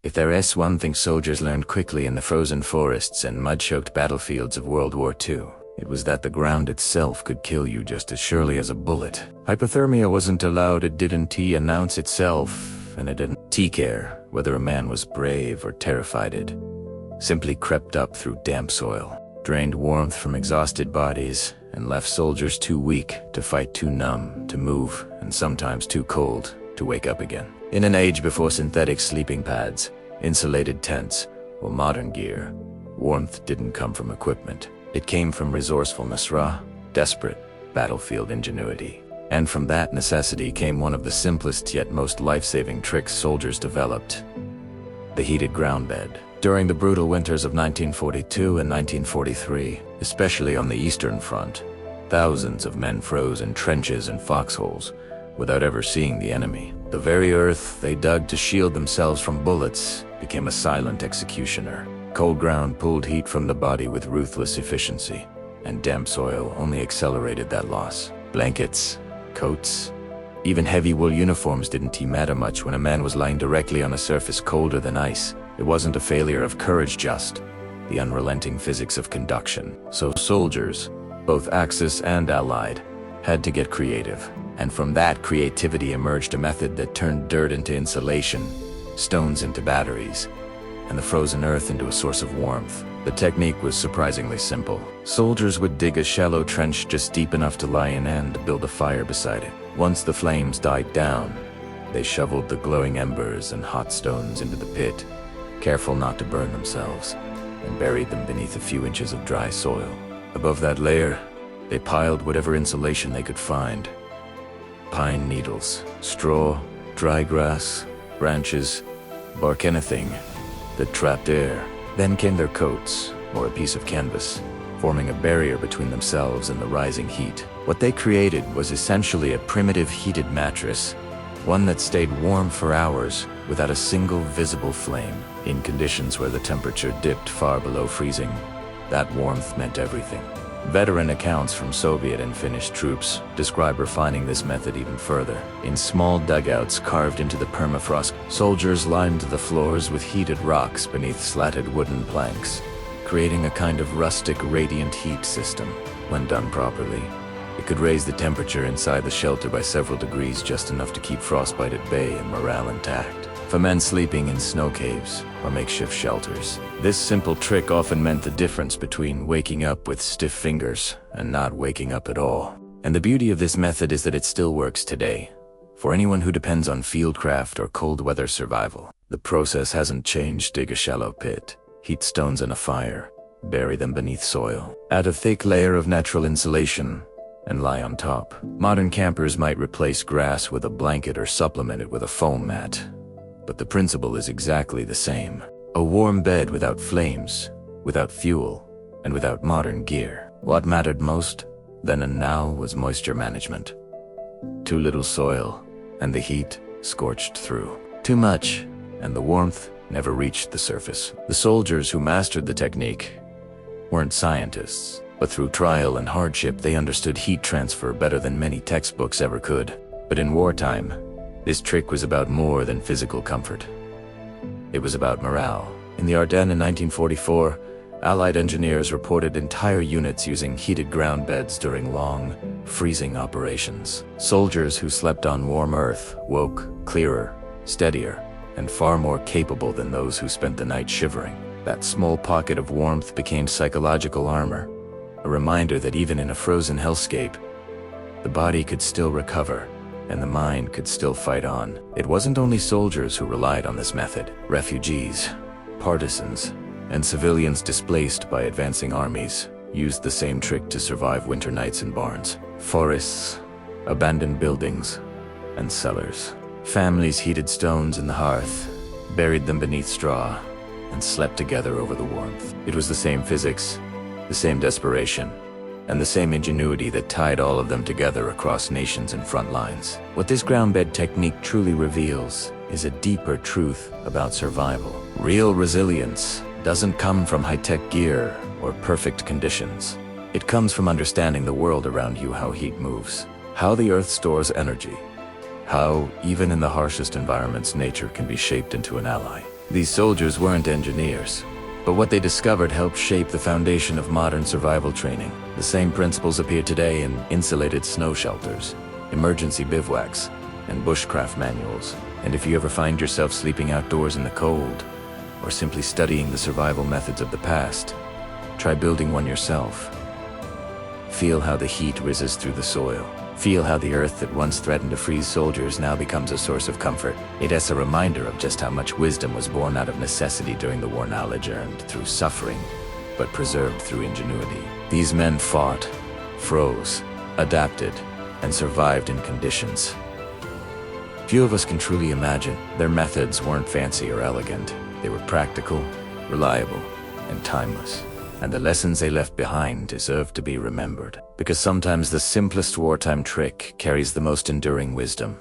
If there is one thing soldiers learned quickly in the frozen forests and mud-choked battlefields of World War II, it was that the ground itself could kill you just as surely as a bullet. Hypothermia wasn't allowed, it didn't announce itself, and it didn't care whether a man was brave or terrified. It simply crept up through damp soil, drained warmth from exhausted bodies, and left soldiers too weak to fight, too numb to move, and sometimes too cold to wake up again. In an age before synthetic sleeping pads, insulated tents, or modern gear, warmth didn't come from equipment. It came from resourcefulness, raw, desperate battlefield ingenuity. And from that necessity came one of the simplest yet most life-saving tricks soldiers developed: the heated ground bed. During the brutal winters of 1942 and 1943, especially on the Eastern Front, thousands of men froze in trenches and foxholes without ever seeing the enemy. The very earth they dug to shield themselves from bullets became a silent executioner. Cold ground pulled heat from the body with ruthless efficiency, and damp soil only accelerated that loss. Blankets, coats, even heavy wool uniforms didn't matter much when a man was lying directly on a surface colder than ice. It wasn't a failure of courage, just the unrelenting physics of conduction. So soldiers, both Axis and Allied, had to get creative. And from that creativity emerged a method that turned dirt into insulation, stones into batteries, and the frozen earth into a source of warmth. The technique was surprisingly simple. Soldiers would dig a shallow trench just deep enough to lie in and build a fire beside it. Once the flames died down, they shoveled the glowing embers and hot stones into the pit, careful not to burn themselves, and buried them beneath a few inches of dry soil. Above that layer, they piled whatever insulation they could find: pine needles, straw, dry grass, branches, bark, anything that trapped air. Then came their coats, or a piece of canvas, forming a barrier between themselves and the rising heat. What they created was essentially a primitive heated mattress, one that stayed warm for hours without a single visible flame. In conditions where the temperature dipped far below freezing, that warmth meant everything. Veteran accounts from Soviet and Finnish troops describe refining this method even further. In small dugouts carved into the permafrost, soldiers lined the floors with heated rocks beneath slatted wooden planks, creating a kind of rustic radiant heat system. When done properly, it could raise the temperature inside the shelter by several degrees, just enough to keep frostbite at bay and morale intact. For men sleeping in snow caves or makeshift shelters, this simple trick often meant the difference between waking up with stiff fingers and not waking up at all. And the beauty of this method is that it still works today, for anyone who depends on fieldcraft or cold weather survival. The process hasn't changed. Dig a shallow pit, heat stones in a fire, bury them beneath soil, add a thick layer of natural insulation, and lie on top. Modern campers might replace grass with a blanket or supplement it with a foam mat, but the principle is exactly the same. A warm bed without flames, without fuel, and without modern gear. What mattered most then and now was moisture management. Too little soil, and the heat scorched through. Too much, and the warmth never reached the surface. The soldiers who mastered the technique weren't scientists, but through trial and hardship they understood heat transfer better than many textbooks ever could. But in wartime, this trick was about more than physical comfort. It was about morale. In the Ardennes in 1944, Allied engineers reported entire units using heated ground beds during long, freezing operations. Soldiers who slept on warm earth woke clearer, steadier, and far more capable than those who spent the night shivering. That small pocket of warmth became psychological armor, a reminder that even in a frozen hellscape, the body could still recover, and the mind could still fight on. It wasn't only soldiers who relied on this method. Refugees, partisans, and civilians displaced by advancing armies used the same trick to survive winter nights in barns, forests, abandoned buildings, and cellars. Families heated stones in the hearth, buried them beneath straw, and slept together over the warmth. It was the same physics, the same desperation, and the same ingenuity that tied all of them together across nations and front lines. What this ground bed technique truly reveals is a deeper truth about survival. Real resilience doesn't come from high-tech gear or perfect conditions. It comes from understanding the world around you, how heat moves, how the earth stores energy, how, even in the harshest environments, nature can be shaped into an ally. These soldiers weren't engineers, but what they discovered helped shape the foundation of modern survival training. The same principles appear today in insulated snow shelters, emergency bivouacs, and bushcraft manuals. And if you ever find yourself sleeping outdoors in the cold, or simply studying the survival methods of the past, try building one yourself. Feel how the heat rises through the soil. Feel how the earth that once threatened to freeze soldiers now becomes a source of comfort. It is a reminder of just how much wisdom was born out of necessity during the war, knowledge earned through suffering, but preserved through ingenuity. These men fought, froze, adapted, and survived in conditions few of us can truly imagine. Their methods weren't fancy or elegant. They were practical, reliable, and timeless. And the lessons they left behind deserve to be remembered, because sometimes the simplest wartime trick carries the most enduring wisdom.